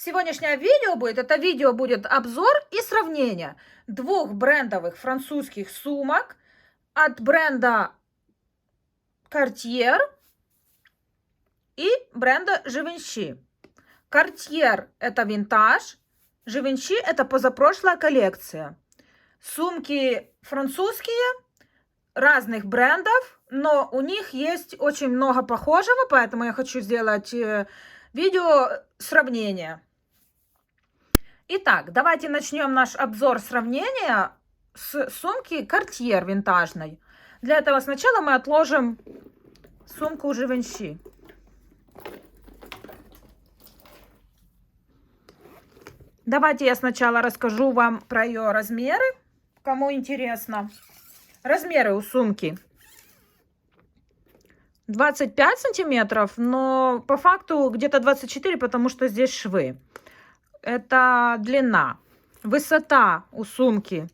Сегодняшнее видео будет обзор и сравнение двух брендовых французских сумок от бренда Cartier и бренда Givenchy. Cartier это винтаж, Givenchy это позапрошлая коллекция. Сумки французские, разных брендов, но у них есть очень много похожего, поэтому я хочу сделать видео сравнения. Итак, давайте начнем наш обзор сравнения с сумки Cartier винтажной. Для этого сначала мы отложим сумку Givenchy. Давайте я сначала расскажу вам про ее размеры, кому интересно. Размеры у сумки 25 сантиметров, но по факту где-то 24, потому что здесь швы. Это длина. Высота у сумки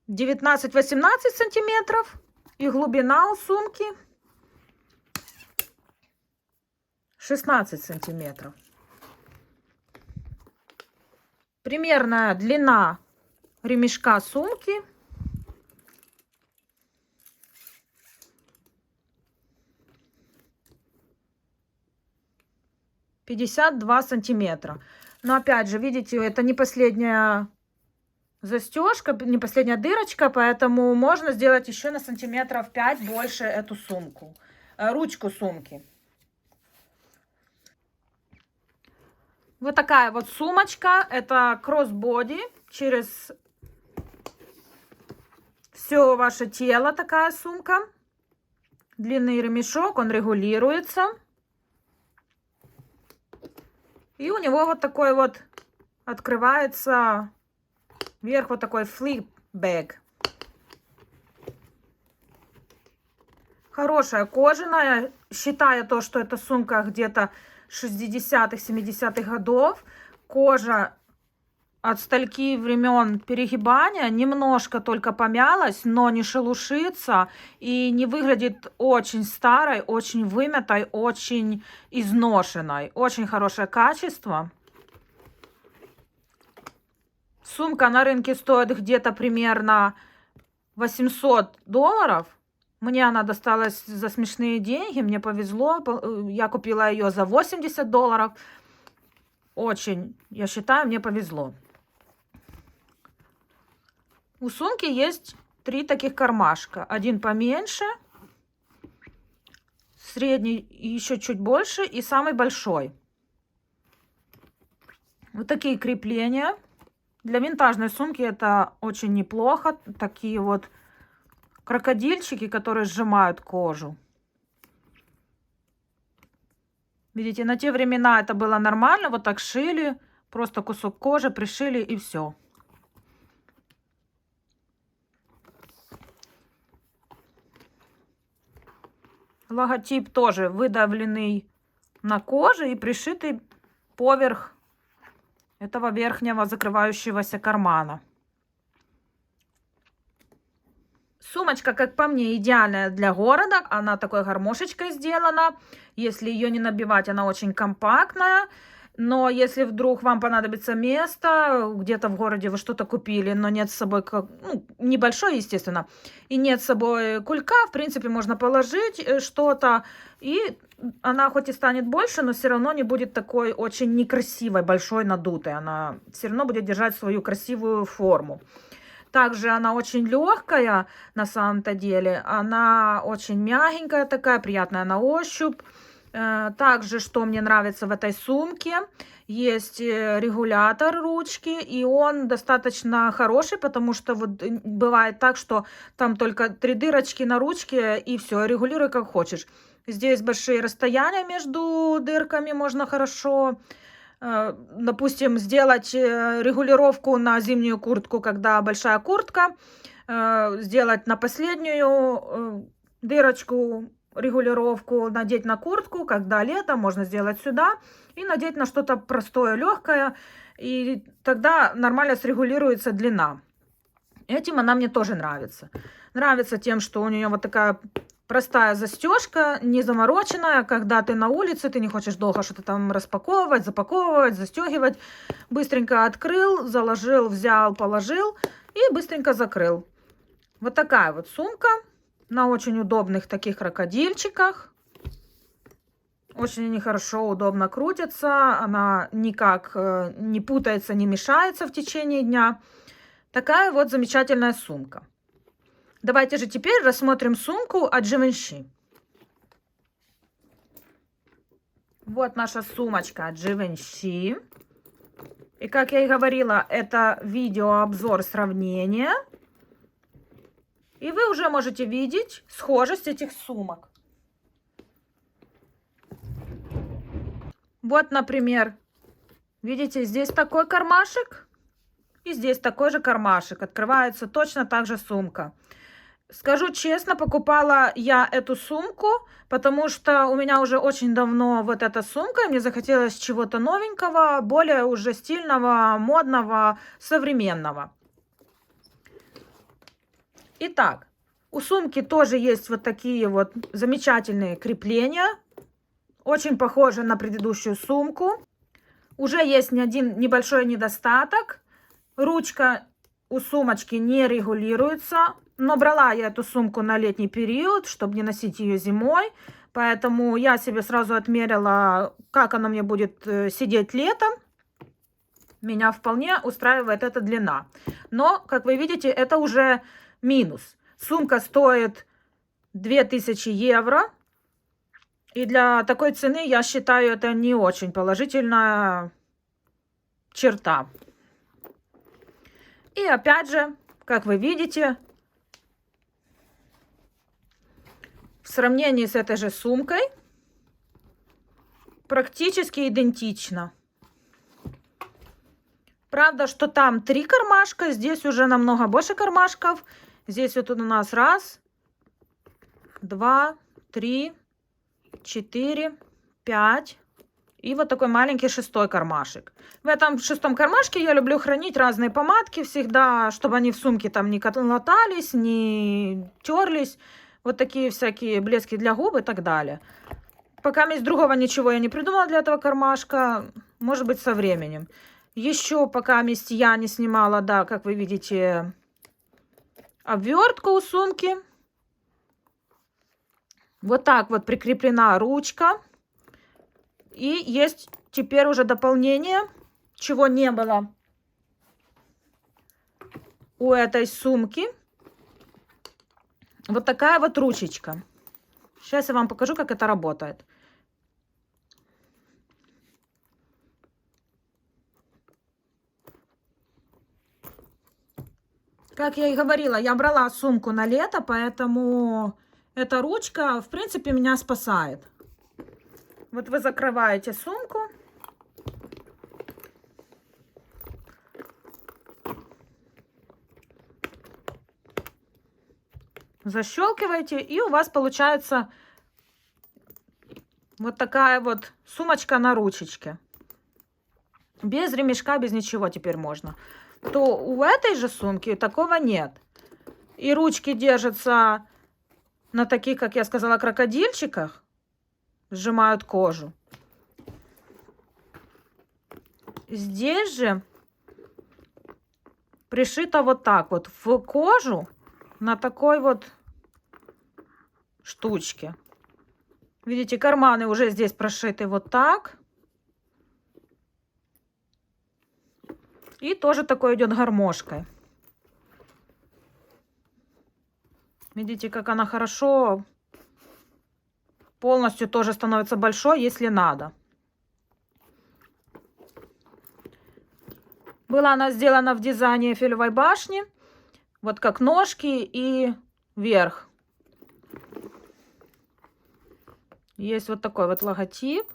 19-18 сантиметров. И глубина у сумки 16 сантиметров. Примерная длина ремешка сумки 52 сантиметра. Но опять же, видите, это не последняя застежка, не последняя дырочка, поэтому можно сделать еще на сантиметров 5 больше эту сумку, ручку сумки. Вот такая вот сумочка, это кроссбоди, через все ваше тело такая сумка. Длинный ремешок, он регулируется. И у него вот такой вот открывается вверх вот такой флип-бэг. Хорошая кожаная, считая то, что эта сумка где-то 60-х, 70-х годов. Кожа от стольки времен перегибания немножко только помялась, но не шелушится и не выглядит очень старой, очень вымятой, очень изношенной. Очень хорошее качество. Сумка на рынке стоит где-то примерно $800. Мне она досталась за смешные деньги, мне повезло. Я купила ее за $80. Очень, я считаю, мне повезло. У сумки есть 3 таких кармашка. Один поменьше, средний еще чуть больше и самый большой. Вот такие крепления. Для винтажной сумки это очень неплохо. Такие вот крокодильчики, которые сжимают кожу. Видите, на те времена это было нормально. Вот так шили. Просто кусок кожи пришили и все. Логотип тоже выдавленный на коже и пришитый поверх этого верхнего закрывающегося кармана. Сумочка, как по мне, идеальная для города. Она такой гармошечкой сделана. Если ее не набивать, она очень компактная. Но если вдруг вам понадобится место, где-то в городе вы что-то купили, но нет с собой, ну, небольшое, естественно, и нет с собой кулька, в принципе, можно положить что-то, и она хоть и станет больше, но все равно не будет такой очень некрасивой, большой, надутой. Она все равно будет держать свою красивую форму. Также она очень легкая, на самом-то деле. Она очень мягенькая такая, приятная на ощупь. Также, что мне нравится в этой сумке, есть регулятор ручки, и он достаточно хороший, потому что вот бывает так, что там только 3 дырочки на ручке, и все, регулируй как хочешь. Здесь большие расстояния между дырками, можно хорошо, допустим, сделать регулировку на зимнюю куртку, когда большая куртка, сделать на последнюю дырочку регулировку, надеть на куртку, когда лето, можно сделать сюда и надеть на что-то простое, легкое, и тогда нормально срегулируется длина. Этим она мне тоже нравится. Нравится тем, что у нее вот такая Простая застежка, не замороченная, когда ты на улице, ты не хочешь долго что-то там распаковывать, запаковывать, застегивать. Быстренько открыл, заложил, взял, положил и быстренько закрыл. Вот такая вот сумка на очень удобных таких крокодильчиках. Очень они хорошо, удобно крутятся, она никак не путается, не мешается в течение дня. Такая вот замечательная сумка. Давайте же теперь рассмотрим сумку от Givenchy. Вот наша сумочка от Givenchy. И как я и говорила, это видеообзор сравнения. И вы уже можете видеть схожесть этих сумок. Вот, например, видите, здесь такой кармашек. И здесь такой же кармашек. Открывается точно так же сумка. Скажу честно, покупала я эту сумку, потому что у меня уже очень давно вот эта сумка, и мне захотелось чего-то новенького, более уже стильного, модного, современного. Итак, у сумки тоже есть вот такие вот замечательные крепления, очень похожи на предыдущую сумку. Уже есть один небольшой недостаток. Ручка у сумочки не регулируется. Но брала я эту сумку на летний период, чтобы не носить ее зимой. Поэтому я себе сразу отмерила, как она мне будет сидеть летом. Меня вполне устраивает эта длина. Но, как вы видите, это уже минус. Сумка стоит 2000 евро. И для такой цены, я считаю, это не очень положительная черта. И опять же, как вы видите, в сравнении с этой же сумкой практически идентично. Правда, что там 3 кармашка, здесь уже намного больше кармашков. Здесь вот у нас 1, 2, 3, 4, 5. И вот такой маленький 6-й кармашек. В этом 6-м кармашке я люблю хранить разные помадки всегда, чтобы они в сумке там не латались, не терлись. Вот такие всякие блески для губ и так далее. Пока из другого ничего я не придумала для этого кармашка. Может быть, со временем. Еще пока я не снимала, да, как вы видите, обвертку у сумки. Вот так вот прикреплена ручка. И есть теперь уже дополнение, чего не было у этой сумки. Вот такая вот ручечка. Сейчас я вам покажу, как это работает. Как я и говорила, я брала сумку на лето, поэтому эта ручка, в принципе, меня спасает. Вот вы закрываете сумку. Защелкиваете, и у вас получается вот такая вот сумочка на ручечке. Без ремешка, без ничего теперь можно. То у этой же сумки такого нет. И ручки держатся на таких, как я сказала, крокодильчиках. Сжимают кожу. Здесь же пришито вот так вот в кожу на такой вот штучке. Видите, карманы уже здесь прошиты вот так. И тоже такой идет гармошкой. Видите, как она хорошо полностью тоже становится большой, если надо. Была она сделана в дизайне Эйфелевой башни. Вот как ножки и верх. Есть вот такой вот логотип.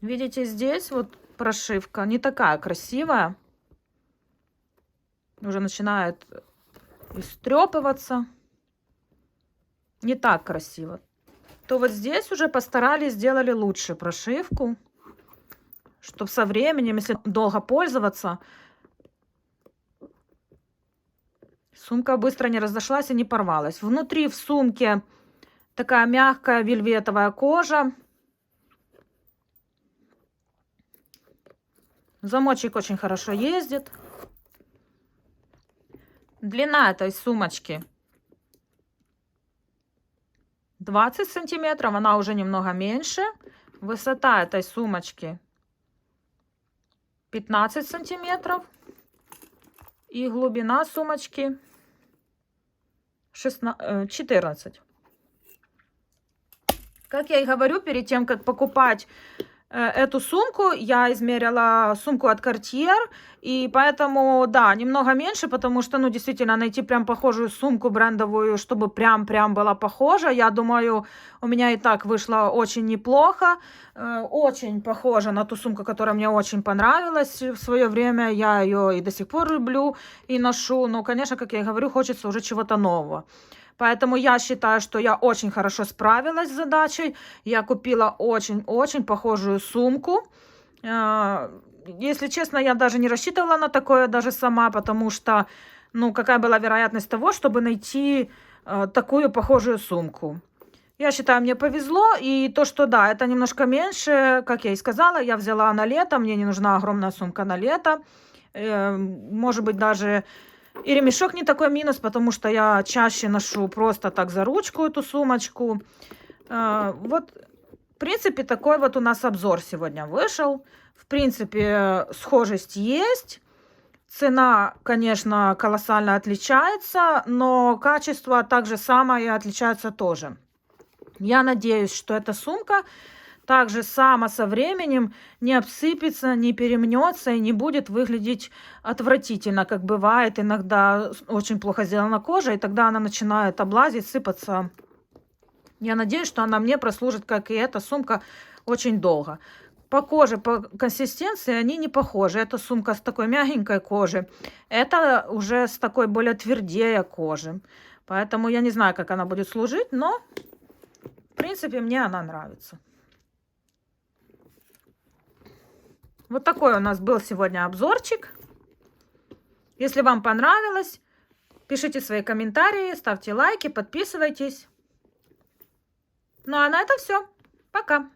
Видите, здесь вот прошивка не такая красивая. Уже начинает истрепываться. Не так красиво. То вот здесь уже постарались, сделали лучше прошивку. чтобы со временем, если долго пользоваться, сумка быстро не разошлась и не порвалась. Внутри в сумке такая мягкая вельветовая кожа. Замочек очень хорошо ездит. Длина этой сумочки 20 сантиметров, она уже немного меньше. Высота этой сумочки 15 сантиметров. И глубина сумочки 14. Как я и говорю, перед тем, как покупать эту сумку, я измерила сумку от Cartier, и поэтому, да, немного меньше, потому что, ну, действительно, найти прям похожую сумку брендовую, чтобы прям была похожа, я думаю, у меня и так вышло очень неплохо, очень похожа на ту сумку, которая мне очень понравилась в свое время, я ее и до сих пор люблю и ношу, но, конечно, как я и говорю, хочется уже чего-то нового. Поэтому я считаю, что я очень хорошо справилась с задачей. Я купила очень-очень похожую сумку. Если честно, я даже не рассчитывала на такое даже сама, потому что, ну, какая была вероятность того, чтобы найти такую похожую сумку. Я считаю, мне повезло, и то, что да, это немножко меньше, как я и сказала, я взяла на лето, мне не нужна огромная сумка на лето. Может быть, даже... И ремешок не такой минус, потому что я чаще ношу просто так за ручку эту сумочку. Вот, в принципе, такой вот у нас обзор сегодня вышел. В принципе, схожесть есть. Цена, конечно, колоссально отличается, но качество так же самое отличается тоже. Я надеюсь, что эта сумка также сама со временем не обсыпется, не перемнется и не будет выглядеть отвратительно, как бывает иногда очень плохо сделана кожа, и тогда она начинает облазить, сыпаться. Я надеюсь, что она мне прослужит, как и эта сумка, очень долго. По коже, по консистенции они не похожи. Эта сумка с такой мягенькой кожей, это уже с такой более твердее кожи. Поэтому я не знаю, как она будет служить, но в принципе мне она нравится. Вот такой у нас был сегодня обзорчик. Если вам понравилось, пишите свои комментарии, ставьте лайки, подписывайтесь. Ну а на этом все. Пока.